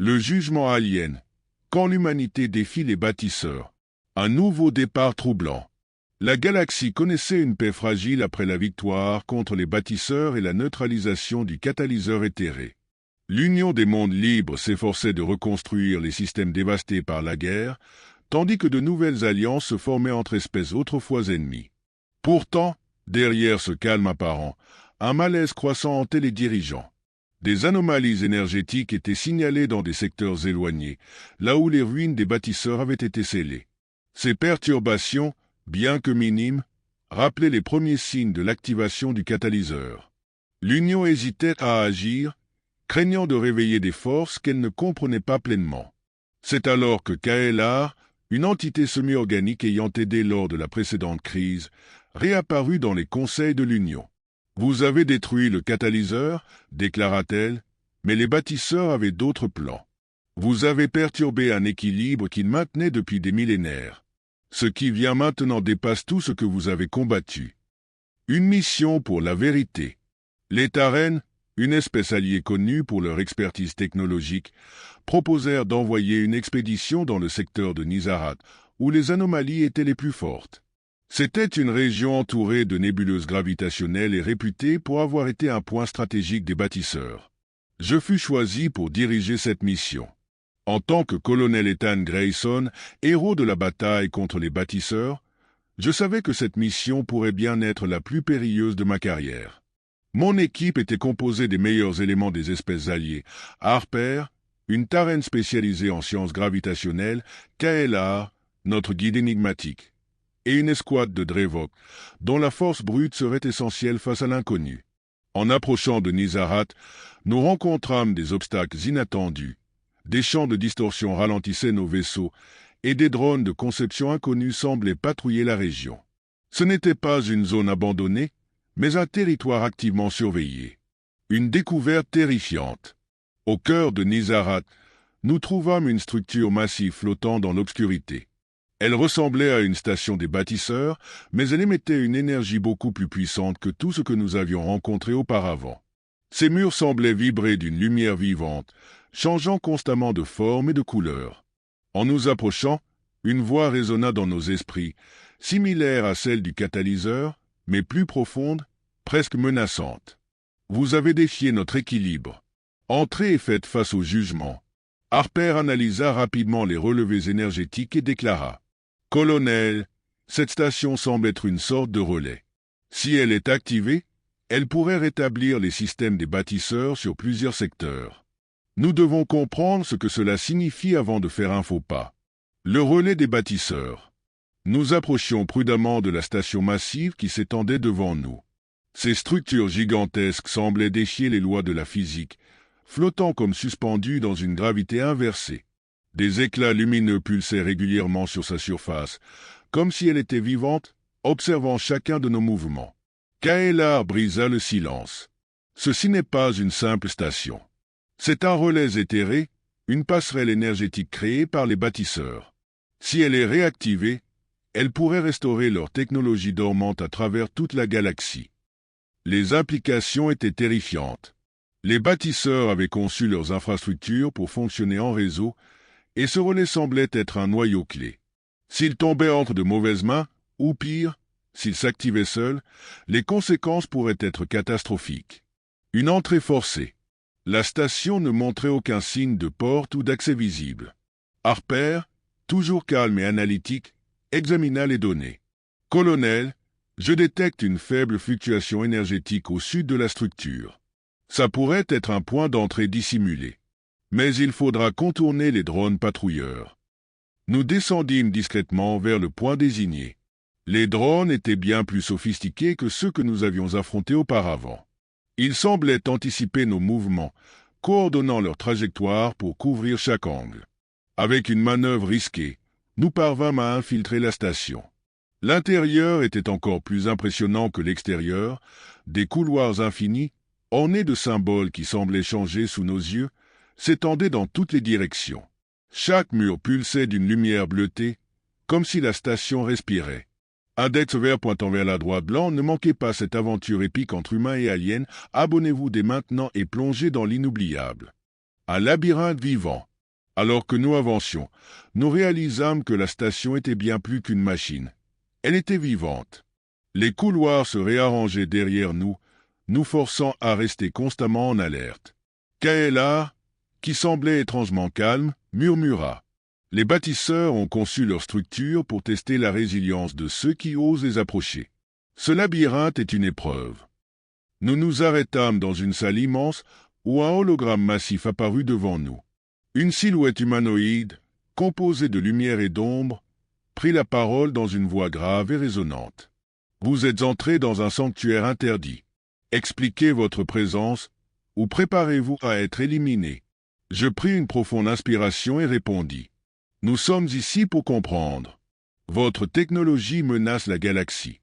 Le jugement alien. Quand l'humanité défie les bâtisseurs. Un nouveau départ troublant. La galaxie connaissait une paix fragile après la victoire contre les bâtisseurs et la neutralisation du catalyseur éthéré. L'Union des mondes libres s'efforçait de reconstruire les systèmes dévastés par la guerre, tandis que de nouvelles alliances se formaient entre espèces autrefois ennemies. Pourtant, derrière ce calme apparent, un malaise croissant hantait les dirigeants. Des anomalies énergétiques étaient signalées dans des secteurs éloignés, là où les ruines des bâtisseurs avaient été scellées. Ces perturbations, bien que minimes, rappelaient les premiers signes de l'activation du catalyseur. L'Union hésitait à agir, craignant de réveiller des forces qu'elle ne comprenait pas pleinement. C'est alors que Kaelar, une entité semi-organique ayant aidé lors de la précédente crise, réapparut dans les conseils de l'Union. « Vous avez détruit le catalyseur, déclara-t-elle, mais les bâtisseurs avaient d'autres plans. Vous avez perturbé un équilibre qu'ils maintenaient depuis des millénaires. Ce qui vient maintenant dépasse tout ce que vous avez combattu. Une mission pour la vérité. Les Taren, une espèce alliée connue pour leur expertise technologique, proposèrent d'envoyer une expédition dans le secteur de Nizarat, où les anomalies étaient les plus fortes. C'était une région entourée de nébuleuses gravitationnelles et réputée pour avoir été un point stratégique des bâtisseurs. Je fus choisi pour diriger cette mission. En tant que colonel Ethan Grayson, héros de la bataille contre les bâtisseurs, je savais que cette mission pourrait bien être la plus périlleuse de ma carrière. Mon équipe était composée des meilleurs éléments des espèces alliées, Harper, une Taren spécialisée en sciences gravitationnelles, Kaelar, notre guide énigmatique, et une escouade de Drevok, dont la force brute serait essentielle face à l'inconnu. En approchant de Nizarat, nous rencontrâmes des obstacles inattendus. Des champs de distorsion ralentissaient nos vaisseaux, et des drones de conception inconnue semblaient patrouiller la région. Ce n'était pas une zone abandonnée, mais un territoire activement surveillé. Une découverte terrifiante. Au cœur de Nizarat, nous trouvâmes une structure massive flottant dans l'obscurité. Elle ressemblait à une station des bâtisseurs, mais elle émettait une énergie beaucoup plus puissante que tout ce que nous avions rencontré auparavant. Ses murs semblaient vibrer d'une lumière vivante, changeant constamment de forme et de couleur. En nous approchant, une voix résonna dans nos esprits, similaire à celle du catalyseur, mais plus profonde, presque menaçante. « Vous avez défié notre équilibre. Entrez et faites face au jugement. » Harper analysa rapidement les relevés énergétiques et déclara « Colonel, cette station semble être une sorte de relais. Si elle est activée, elle pourrait rétablir les systèmes des bâtisseurs sur plusieurs secteurs. Nous devons comprendre ce que cela signifie avant de faire un faux pas. Le relais des bâtisseurs. Nous approchions prudemment de la station massive qui s'étendait devant nous. Ces structures gigantesques semblaient défier les lois de la physique, flottant comme suspendues dans une gravité inversée. Des éclats lumineux pulsaient régulièrement sur sa surface, comme si elle était vivante, observant chacun de nos mouvements. Kaelar brisa le silence. Ceci n'est pas une simple station. C'est un relais éthéré, une passerelle énergétique créée par les bâtisseurs. Si elle est réactivée, elle pourrait restaurer leur technologie dormante à travers toute la galaxie. Les implications étaient terrifiantes. Les bâtisseurs avaient conçu leurs infrastructures pour fonctionner en réseau, et ce relais semblait être un noyau clé. S'il tombait entre de mauvaises mains, ou pire, s'il s'activait seul, les conséquences pourraient être catastrophiques. Une entrée forcée. La station ne montrait aucun signe de porte ou d'accès visible. Harper, toujours calme et analytique, examina les données. « Colonel, je détecte une faible fluctuation énergétique au sud de la structure. Ça pourrait être un point d'entrée dissimulé. Mais il faudra contourner les drones patrouilleurs. » Nous descendîmes discrètement vers le point désigné. Les drones étaient bien plus sophistiqués que ceux que nous avions affrontés auparavant. Ils semblaient anticiper nos mouvements, coordonnant leur trajectoire pour couvrir chaque angle. Avec une manœuvre risquée, nous parvînmes à infiltrer la station. L'intérieur était encore plus impressionnant que l'extérieur, des couloirs infinis, ornés de symboles qui semblaient changer sous nos yeux, s'étendaient dans toutes les directions. Chaque mur pulsait d'une lumière bleutée, comme si la station respirait. Index vert pointant vers la droite blanc, ne manquez pas cette aventure épique entre humains et aliens, abonnez-vous dès maintenant et plongez dans l'inoubliable. Un labyrinthe vivant. Alors que nous avancions, nous réalisâmes que la station était bien plus qu'une machine. Elle était vivante. Les couloirs se réarrangeaient derrière nous, nous forçant à rester constamment en alerte. Kaela, qui semblait étrangement calme, murmura. Les bâtisseurs ont conçu leur structure pour tester la résilience de ceux qui osent les approcher. Ce labyrinthe est une épreuve. Nous nous arrêtâmes dans une salle immense où un hologramme massif apparut devant nous. Une silhouette humanoïde, composée de lumière et d'ombre, prit la parole dans une voix grave et résonnante. « Vous êtes entrés dans un sanctuaire interdit. Expliquez votre présence, ou préparez-vous à être éliminés. » Je pris une profonde inspiration et répondis. « Nous sommes ici pour comprendre. Votre technologie menace la galaxie.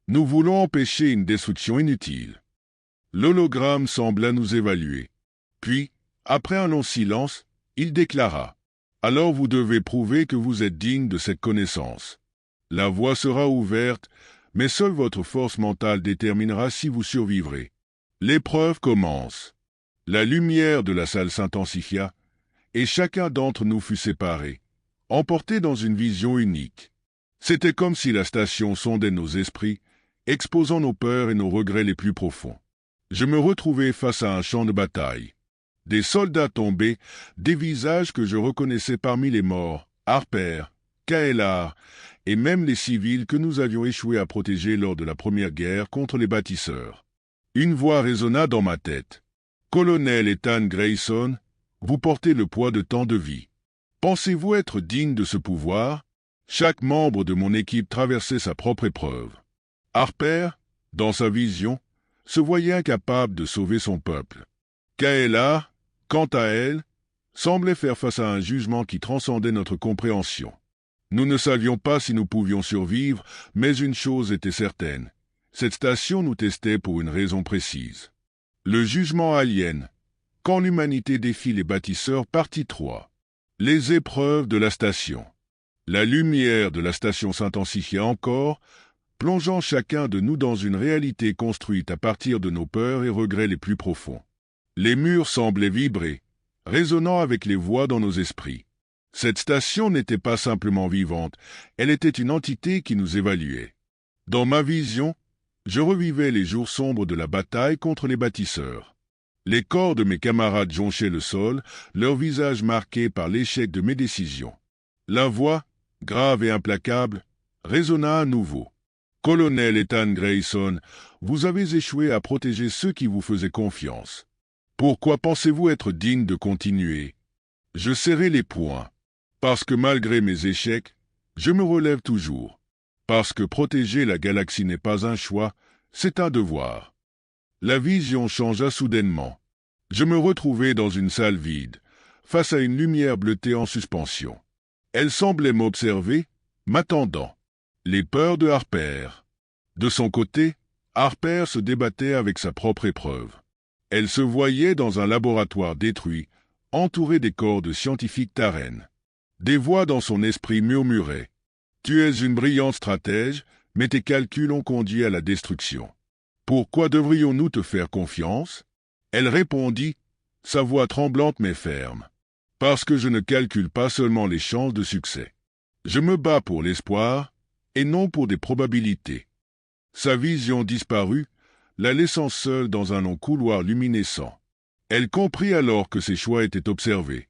Nous voulons empêcher une destruction inutile. » L'hologramme sembla nous évaluer. Puis, après un long silence, il déclara. « Alors vous devez prouver que vous êtes digne de cette connaissance. La voie sera ouverte, mais seule votre force mentale déterminera si vous survivrez. L'épreuve commence. » La lumière de la salle s'intensifia, et chacun d'entre nous fut séparé, emporté dans une vision unique. C'était comme si la station sondait nos esprits, exposant nos peurs et nos regrets les plus profonds. Je me retrouvais face à un champ de bataille. Des soldats tombés, des visages que je reconnaissais parmi les morts, Harper, Kaelar, et même les civils que nous avions échoué à protéger lors de la première guerre contre les bâtisseurs. Une voix résonna dans ma tête. « Colonel Ethan Grayson, vous portez le poids de tant de vies. Pensez-vous être digne de ce pouvoir? » Chaque membre de mon équipe traversait sa propre épreuve. Harper, dans sa vision, se voyait incapable de sauver son peuple. Kaela, quant à elle, semblait faire face à un jugement qui transcendait notre compréhension. Nous ne savions pas si nous pouvions survivre, mais une chose était certaine. Cette station nous testait pour une raison précise. Le jugement alien. Quand l'humanité défie les bâtisseurs, partie 3. Les épreuves de la station. La lumière de la station s'intensifia encore, plongeant chacun de nous dans une réalité construite à partir de nos peurs et regrets les plus profonds. Les murs semblaient vibrer, résonnant avec les voix dans nos esprits. Cette station n'était pas simplement vivante, elle était une entité qui nous évaluait. Dans ma vision, je revivais les jours sombres de la bataille contre les bâtisseurs. Les corps de mes camarades jonchaient le sol, leurs visages marqués par l'échec de mes décisions. La voix, grave et implacable, résonna à nouveau. « Colonel Ethan Grayson, vous avez échoué à protéger ceux qui vous faisaient confiance. Pourquoi pensez-vous être digne de continuer? » Je serrai les poings. Parce que malgré mes échecs, je me relève toujours. Parce que protéger la galaxie n'est pas un choix, c'est un devoir. La vision changea soudainement. Je me retrouvai dans une salle vide, face à une lumière bleutée en suspension. Elle semblait m'observer, m'attendant. Les peurs de Harper. De son côté, Harper se débattait avec sa propre épreuve. Elle se voyait dans un laboratoire détruit, entourée des corps de scientifiques Taren. Des voix dans son esprit murmuraient. Tu es une brillante stratège, mais tes calculs ont conduit à la destruction. Pourquoi devrions-nous te faire confiance? Elle répondit, sa voix tremblante mais ferme. Parce que je ne calcule pas seulement les chances de succès. Je me bats pour l'espoir, et non pour des probabilités. Sa vision disparut, la laissant seule dans un long couloir luminescent. Elle comprit alors que ses choix étaient observés.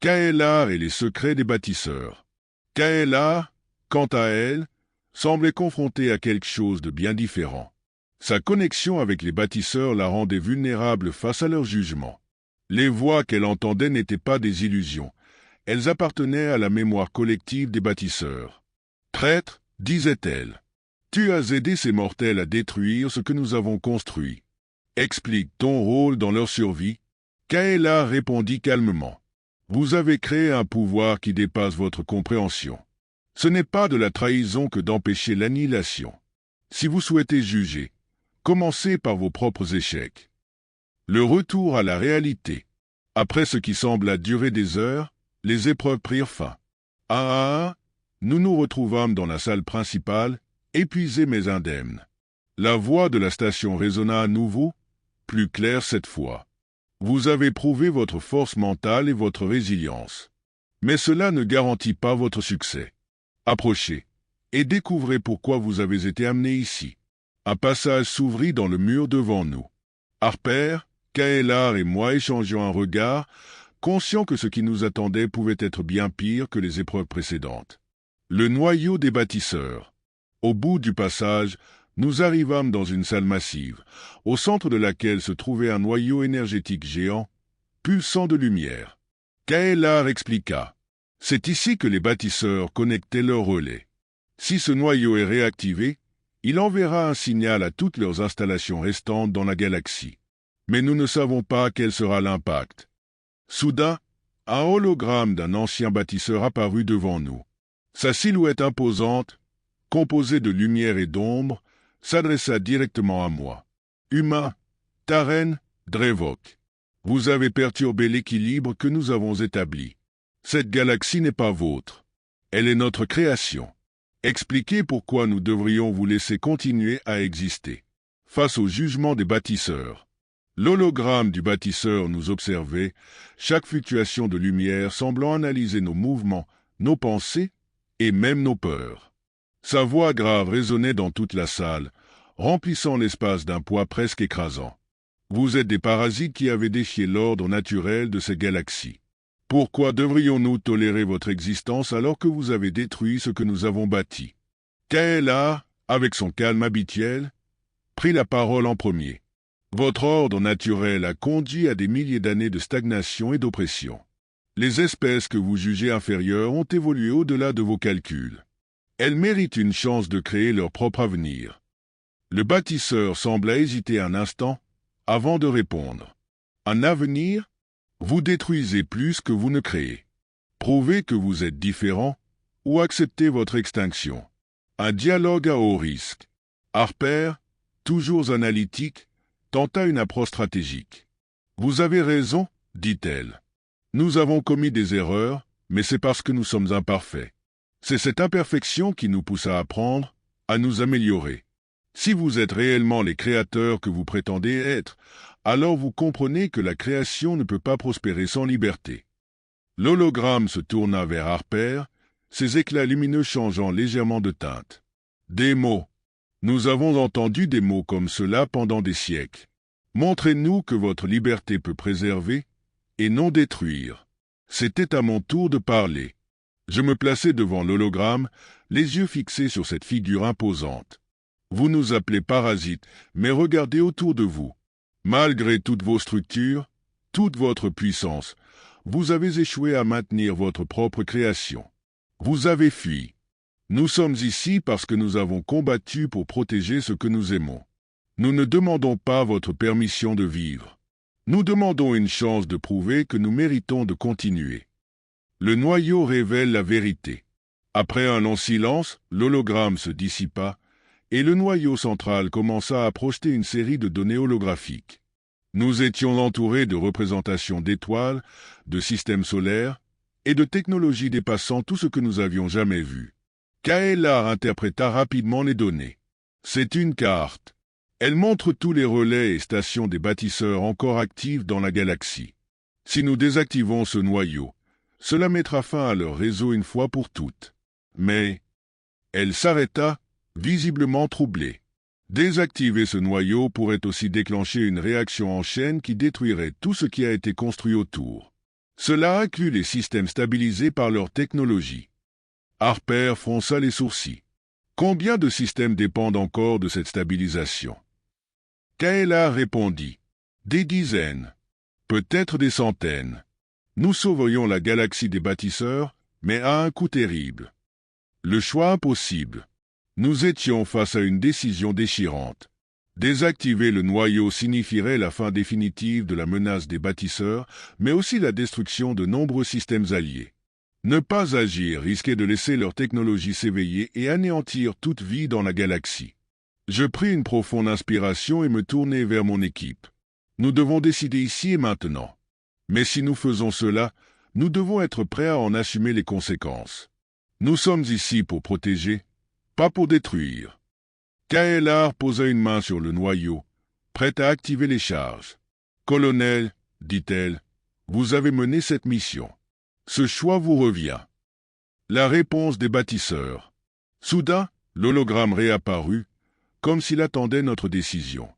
Kaelar et les secrets des bâtisseurs. Kaelar, quant à elle, semblait confrontée à quelque chose de bien différent. Sa connexion avec les bâtisseurs la rendait vulnérable face à leur jugement. Les voix qu'elle entendait n'étaient pas des illusions. Elles appartenaient à la mémoire collective des bâtisseurs. « Traître, disait-elle, tu as aidé ces mortels à détruire ce que nous avons construit. Explique ton rôle dans leur survie. » Kaela répondit calmement. « Vous avez créé un pouvoir qui dépasse votre compréhension. Ce n'est pas de la trahison que d'empêcher l'annihilation. Si vous souhaitez juger, commencez par vos propres échecs. » Le retour à la réalité. Après ce qui sembla durer des heures, les épreuves prirent fin. Nous nous retrouvâmes dans la salle principale, épuisés mais indemnes. La voix de la station résonna à nouveau, plus claire cette fois. Vous avez prouvé votre force mentale et votre résilience. Mais cela ne garantit pas votre succès. Approchez et découvrez pourquoi vous avez été amené ici. Un passage s'ouvrit dans le mur devant nous. Harper, Kaelar et moi échangions un regard, conscients que ce qui nous attendait pouvait être bien pire que les épreuves précédentes. Le noyau des bâtisseurs. Au bout du passage, nous arrivâmes dans une salle massive, au centre de laquelle se trouvait un noyau énergétique géant, pulsant de lumière. Kaelar expliqua. C'est ici que les bâtisseurs connectaient leurs relais. Si ce noyau est réactivé, il enverra un signal à toutes leurs installations restantes dans la galaxie. Mais nous ne savons pas quel sera l'impact. Soudain, un hologramme d'un ancien bâtisseur apparut devant nous. Sa silhouette imposante, composée de lumière et d'ombre, s'adressa directement à moi. « Humain, Taren, Drevok, vous avez perturbé l'équilibre que nous avons établi. Cette galaxie n'est pas vôtre. Elle est notre création. Expliquez pourquoi nous devrions vous laisser continuer à exister. » Face au jugement des bâtisseurs, l'hologramme du bâtisseur nous observait, chaque fluctuation de lumière semblant analyser nos mouvements, nos pensées et même nos peurs. Sa voix grave résonnait dans toute la salle, remplissant l'espace d'un poids presque écrasant. Vous êtes des parasites qui avez défié l'ordre naturel de ces galaxies. Pourquoi devrions-nous tolérer votre existence alors que vous avez détruit ce que nous avons bâti? Kaelar, avec son calme habituel, prit la parole en premier. Votre ordre naturel a conduit à des milliers d'années de stagnation et d'oppression. Les espèces que vous jugez inférieures ont évolué au-delà de vos calculs. Elles méritent une chance de créer leur propre avenir. Le bâtisseur sembla hésiter un instant avant de répondre. Un avenir? Vous détruisez plus que vous ne créez. Prouvez que vous êtes différent ou acceptez votre extinction. Un dialogue à haut risque. Harper, toujours analytique, tenta une approche stratégique. Vous avez raison, dit-elle. Nous avons commis des erreurs, mais c'est parce que nous sommes imparfaits. C'est cette imperfection qui nous pousse à apprendre, à nous améliorer. Si vous êtes réellement les créateurs que vous prétendez être, alors vous comprenez que la création ne peut pas prospérer sans liberté. L'hologramme se tourna vers Harper, ses éclats lumineux changeant légèrement de teinte. Des mots. Nous avons entendu des mots comme cela pendant des siècles. Montrez-nous que votre liberté peut préserver et non détruire. C'était à mon tour de parler. Je me plaçai devant l'hologramme, les yeux fixés sur cette figure imposante. Vous nous appelez parasites, mais regardez autour de vous. Malgré toutes vos structures, toute votre puissance, vous avez échoué à maintenir votre propre création. Vous avez fui. Nous sommes ici parce que nous avons combattu pour protéger ce que nous aimons. Nous ne demandons pas votre permission de vivre. Nous demandons une chance de prouver que nous méritons de continuer. Le noyau révèle la vérité. Après un long silence, l'hologramme se dissipa, et le noyau central commença à projeter une série de données holographiques. Nous étions entourés de représentations d'étoiles, de systèmes solaires et de technologies dépassant tout ce que nous avions jamais vu. Kaelar interpréta rapidement les données. C'est une carte. Elle montre tous les relais et stations des bâtisseurs encore actifs dans la galaxie. Si nous désactivons ce noyau, cela mettra fin à leur réseau une fois pour toutes. Mais elle s'arrêta, visiblement troublée. Désactiver ce noyau pourrait aussi déclencher une réaction en chaîne qui détruirait tout ce qui a été construit autour. Cela inclut les systèmes stabilisés par leur technologie. Harper fronça les sourcils. Combien de systèmes dépendent encore de cette stabilisation? Kaelar répondit. Des dizaines. Peut-être des centaines. Nous sauverions la galaxie des bâtisseurs, mais à un coût terrible. Le choix impossible. Nous étions face à une décision déchirante. Désactiver le noyau signifierait la fin définitive de la menace des bâtisseurs, mais aussi la destruction de nombreux systèmes alliés. Ne pas agir risquait de laisser leur technologie s'éveiller et anéantir toute vie dans la galaxie. Je pris une profonde inspiration et me tournai vers mon équipe. Nous devons décider ici et maintenant. Mais si nous faisons cela, nous devons être prêts à en assumer les conséquences. Nous sommes ici pour protéger, pas pour détruire. Kaelar posa une main sur le noyau, prête à activer les charges. « Colonel, dit-elle, vous avez mené cette mission. Ce choix vous revient. La réponse des bâtisseurs. Soudain, l'hologramme réapparut, comme s'il attendait notre décision.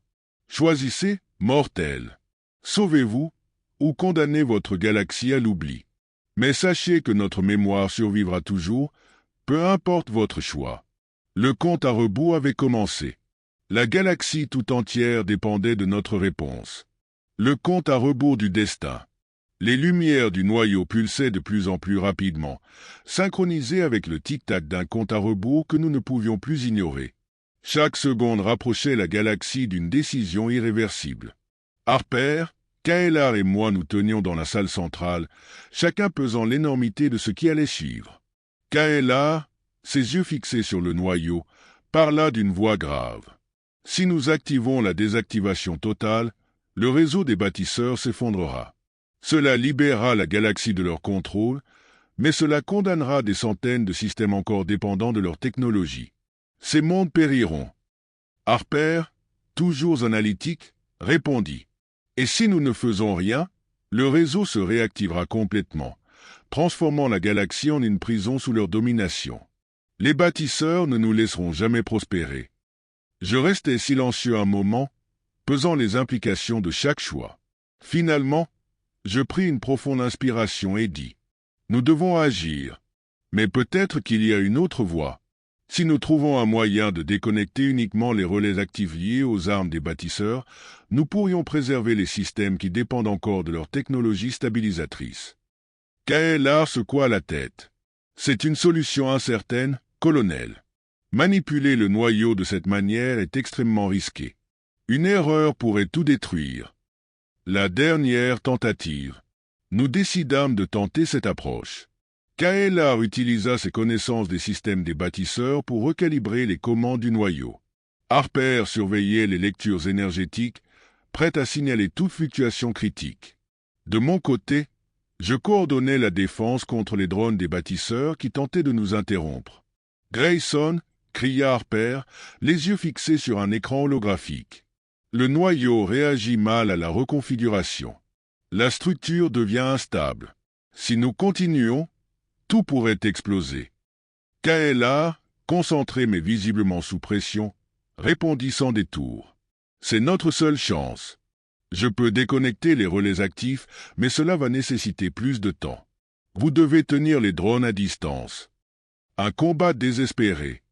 Choisissez, mortel. Sauvez-vous, ou condamnez votre galaxie à l'oubli. Mais sachez que notre mémoire survivra toujours, peu importe votre choix. Le compte à rebours avait commencé. La galaxie tout entière dépendait de notre réponse. Le compte à rebours du destin. Les lumières du noyau pulsaient de plus en plus rapidement, synchronisées avec le tic-tac d'un compte à rebours que nous ne pouvions plus ignorer. Chaque seconde rapprochait la galaxie d'une décision irréversible. Harper, Kaelar et moi nous tenions dans la salle centrale, chacun pesant l'énormité de ce qui allait suivre. Kaelar, ses yeux fixés sur le noyau, parla d'une voix grave. Si nous activons la désactivation totale, le réseau des bâtisseurs s'effondrera. Cela libérera la galaxie de leur contrôle, mais cela condamnera des centaines de systèmes encore dépendants de leur technologie. Ces mondes périront. Harper, toujours analytique, répondit. Et si nous ne faisons rien, le réseau se réactivera complètement, transformant la galaxie en une prison sous leur domination. Les bâtisseurs ne nous laisseront jamais prospérer. Je restai silencieux un moment, pesant les implications de chaque choix. Finalement, je pris une profonde inspiration et dis « Nous devons agir, mais peut-être qu'il y a une autre voie. Si nous trouvons un moyen de déconnecter uniquement les relais actifs liés aux armes des bâtisseurs, nous pourrions préserver les systèmes qui dépendent encore de leur technologie stabilisatrice. » Kaelar secoua la tête. « C'est une solution incertaine, colonel. Manipuler le noyau de cette manière est extrêmement risqué. Une erreur pourrait tout détruire. » La dernière tentative. Nous décidâmes de tenter cette approche. Kaelar utilisa ses connaissances des systèmes des bâtisseurs pour recalibrer les commandes du noyau. Harper surveillait les lectures énergétiques, prête à signaler toute fluctuation critique. De mon côté, je coordonnais la défense contre les drones des bâtisseurs qui tentaient de nous interrompre. « Grayson !» cria Harper, les yeux fixés sur un écran holographique. Le noyau réagit mal à la reconfiguration. La structure devient instable. Si nous continuons, tout pourrait exploser. Kaelar, concentré mais visiblement sous pression, répondit sans détour. C'est notre seule chance. Je peux déconnecter les relais actifs, mais cela va nécessiter plus de temps. Vous devez tenir les drones à distance. Un combat désespéré.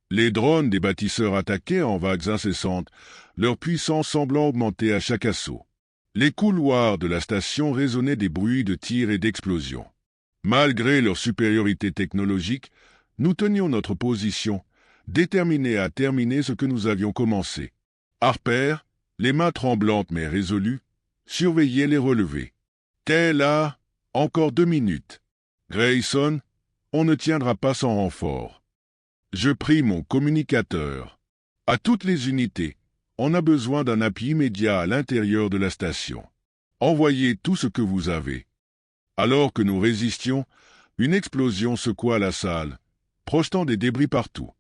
Les drones des bâtisseurs attaquaient en vagues incessantes, leur puissance semblant augmenter à chaque assaut. Les couloirs de la station résonnaient des bruits de tirs et d'explosions. Malgré leur supériorité technologique, nous tenions notre position, déterminés à terminer ce que nous avions commencé. Harper, les mains tremblantes mais résolues, surveillait les relevés. Kaelar, encore 2 minutes. Grayson, on ne tiendra pas sans renfort. Je pris mon communicateur. À toutes les unités, on a besoin d'un appui immédiat à l'intérieur de la station. Envoyez tout ce que vous avez. Alors que nous résistions, une explosion secoua la salle, projetant des débris partout.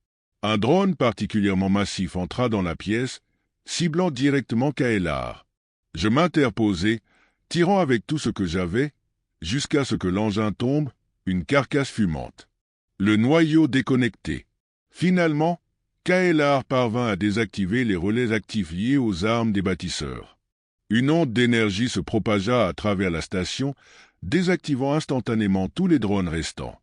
Un drone particulièrement massif entra dans la pièce, ciblant directement Kaelar. Je m'interposai, tirant avec tout ce que j'avais, jusqu'à ce que l'engin tombe, une carcasse fumante. Le noyau déconnecté. Finalement, Kaelar parvint à désactiver les relais actifs liés aux armes des bâtisseurs. Une onde d'énergie se propagea à travers la station, désactivant instantanément tous les drones restants.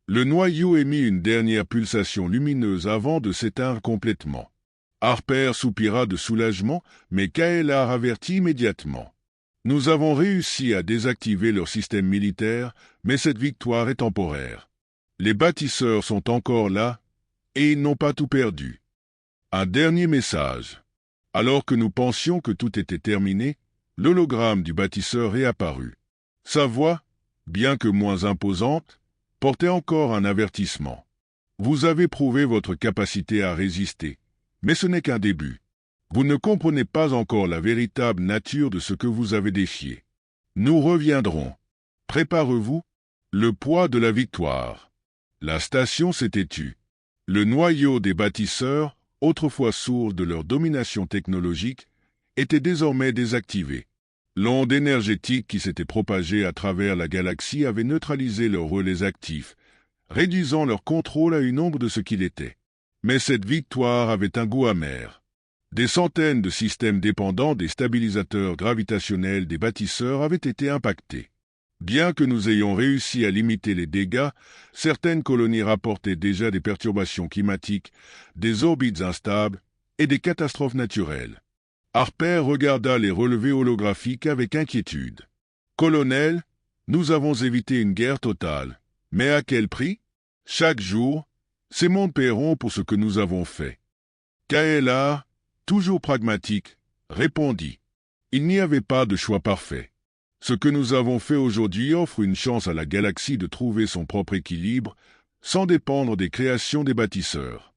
Le noyau émit une dernière pulsation lumineuse avant de s'éteindre complètement. Harper soupira de soulagement, mais Kaelar avertit immédiatement. Nous avons réussi à désactiver leur système militaire, mais cette victoire est temporaire. Les bâtisseurs sont encore là, et ils n'ont pas tout perdu. Un dernier message. Alors que nous pensions que tout était terminé, l'hologramme du bâtisseur réapparut. Sa voix, bien que moins imposante, portait encore un avertissement. Vous avez prouvé votre capacité à résister, mais ce n'est qu'un début. Vous ne comprenez pas encore la véritable nature de ce que vous avez défié. Nous reviendrons. Préparez-vous. Le poids de la victoire. La station s'était tue. Le noyau des bâtisseurs, autrefois sourds de leur domination technologique, était désormais désactivé. L'onde énergétique qui s'était propagée à travers la galaxie avait neutralisé leurs relais actifs, réduisant leur contrôle à une ombre de ce qu'il était. Mais cette victoire avait un goût amer. Des centaines de systèmes dépendants des stabilisateurs gravitationnels des bâtisseurs avaient été impactés. Bien que nous ayons réussi à limiter les dégâts, certaines colonies rapportaient déjà des perturbations climatiques, des orbites instables et des catastrophes naturelles. Harper regarda les relevés holographiques avec inquiétude. « Colonel, nous avons évité une guerre totale. Mais à quel prix? Chaque jour, ces mondes paieront pour ce que nous avons fait. » Kaela, toujours pragmatique, répondit. Il n'y avait pas de choix parfait. Ce que nous avons fait aujourd'hui offre une chance à la galaxie de trouver son propre équilibre, sans dépendre des créations des bâtisseurs.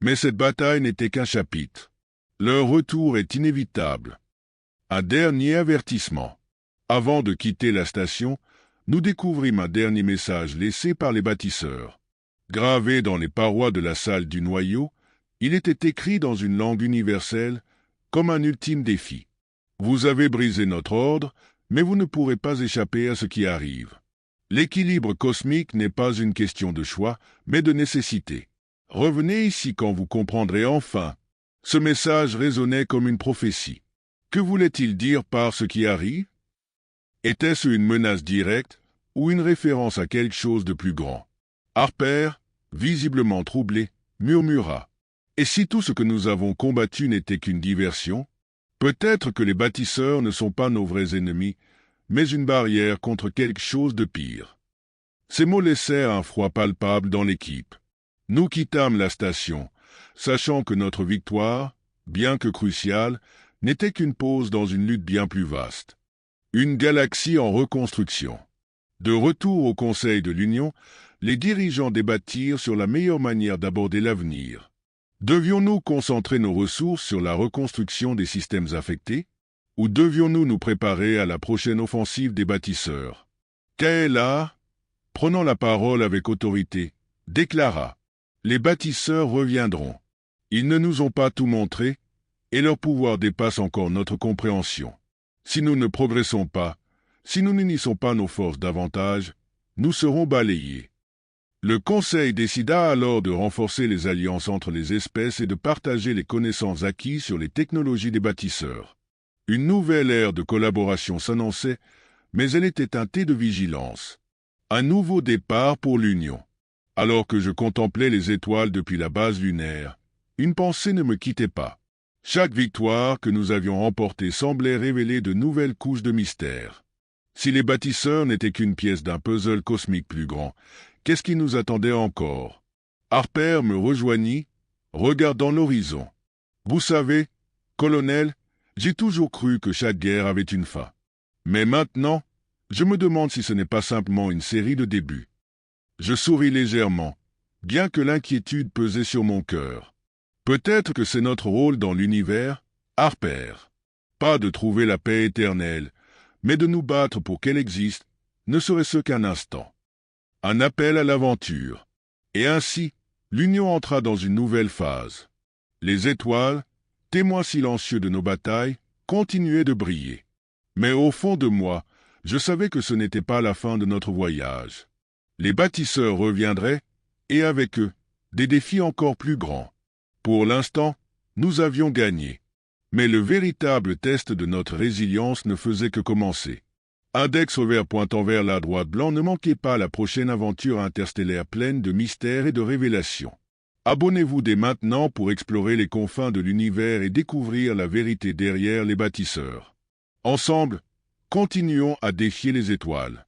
Mais cette bataille n'était qu'un chapitre. Leur retour est inévitable. Un dernier avertissement. Avant de quitter la station, nous découvrîmes un dernier message laissé par les bâtisseurs. Gravé dans les parois de la salle du noyau, il était écrit dans une langue universelle, comme un ultime défi. Vous avez brisé notre ordre, mais vous ne pourrez pas échapper à ce qui arrive. L'équilibre cosmique n'est pas une question de choix, mais de nécessité. Revenez ici quand vous comprendrez enfin. Ce message résonnait comme une prophétie. Que voulait-il dire par ce qui arrive? Était-ce une menace directe ou une référence à quelque chose de plus grand? Harper, visiblement troublé, murmura. Et si tout ce que nous avons combattu n'était qu'une diversion? Peut-être que les bâtisseurs ne sont pas nos vrais ennemis, mais une barrière contre quelque chose de pire. Ces mots laissèrent un froid palpable dans l'équipe. Nous quittâmes la station, sachant que notre victoire, bien que cruciale, n'était qu'une pause dans une lutte bien plus vaste. Une galaxie en reconstruction. De retour au Conseil de l'Union, les dirigeants débattirent sur la meilleure manière d'aborder l'avenir. Devions-nous concentrer nos ressources sur la reconstruction des systèmes affectés, ou devions-nous nous préparer à la prochaine offensive des bâtisseurs? Kaela, prenant la parole avec autorité, déclara « Les bâtisseurs reviendront. Ils ne nous ont pas tout montré, et leur pouvoir dépasse encore notre compréhension. Si nous ne progressons pas, si nous n'unissons pas nos forces davantage, nous serons balayés. » Le Conseil décida alors de renforcer les alliances entre les espèces et de partager les connaissances acquises sur les technologies des bâtisseurs. Une nouvelle ère de collaboration s'annonçait, mais elle était teintée de vigilance. Un nouveau départ pour l'Union. Alors que je contemplais les étoiles depuis la base lunaire, une pensée ne me quittait pas. Chaque victoire que nous avions remportée semblait révéler de nouvelles couches de mystère. Si les bâtisseurs n'étaient qu'une pièce d'un puzzle cosmique plus grand, qu'est-ce qui nous attendait encore? Harper me rejoignit, regardant l'horizon. Vous savez, colonel, j'ai toujours cru que chaque guerre avait une fin. Mais maintenant, je me demande si ce n'est pas simplement une série de débuts. Je souris légèrement, bien que l'inquiétude pesait sur mon cœur. Peut-être que c'est notre rôle dans l'univers, Harper. Pas de trouver la paix éternelle, mais de nous battre pour qu'elle existe, ne serait-ce qu'un instant. Un appel à l'aventure. Et ainsi, l'Union entra dans une nouvelle phase. Les étoiles, témoins silencieux de nos batailles, continuaient de briller. Mais au fond de moi, je savais que ce n'était pas la fin de notre voyage. Les bâtisseurs reviendraient, et avec eux, des défis encore plus grands. Pour l'instant, nous avions gagné. Mais le véritable test de notre résilience ne faisait que commencer. Index revers pointant vers la droite blanc, ne manquez pas la prochaine aventure interstellaire pleine de mystères et de révélations. Abonnez-vous dès maintenant pour explorer les confins de l'univers et découvrir la vérité derrière les bâtisseurs. Ensemble, continuons à défier les étoiles.